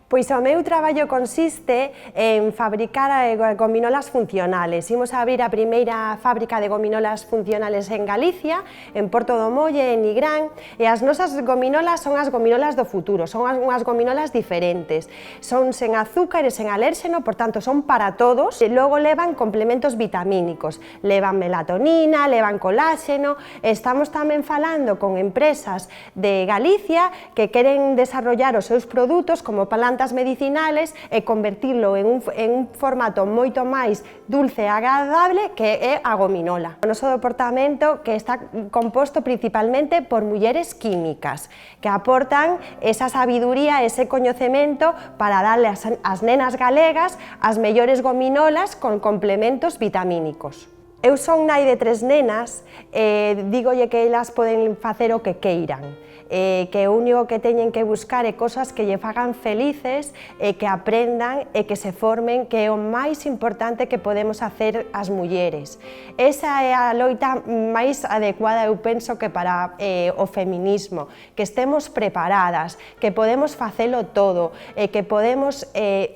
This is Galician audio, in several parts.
Pois o meu traballo consiste en fabricar gominolas funcionales. Imos a abrir a primeira fábrica de gominolas funcionales en Galicia, en Porto do Molle, en Nigrán, e as nosas gominolas son as gominolas do futuro, son unhas gominolas diferentes. Son sen azúcar e sen alérxeno, por tanto son para todos, e logo levan complementos vitamínicos, levan melatonina, levan coláxeno. Estamos tamén falando con empresas de Galicia que queren desarrollar os seus produtos como plantas medicinales e convertilo en un formato moito máis dulce e agradable que é a gominola. O noso departamento que está composto principalmente por mulleres químicas que aportan esa sabiduría, ese coñecemento para darle ás nenas galegas as mellores gominolas con complementos vitamínicos. Eu son nai de 3 nenas e dígolle que elas poden facer o que queiran, que o único que teñen que buscar é cosas que lle fagan felices e que aprendan e que se formen, que é o máis importante que podemos hacer as mulleres. Esa é a loita máis adecuada, eu penso, que para o feminismo, que estemos preparadas, que podemos facelo todo e que podemos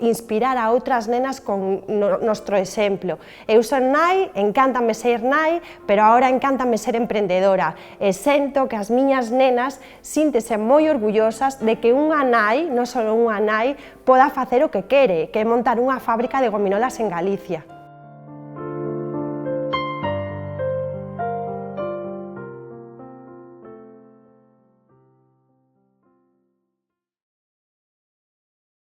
inspirar a outras nenas con nostro exemplo. Eu son nai, encántame ser nai, pero agora encántame ser emprendedora e sento que as miñas nenas síntese moi orgullosas de que unha nai, non só unha nai, poda facer o que quere, que é montar unha fábrica de gominolas en Galicia.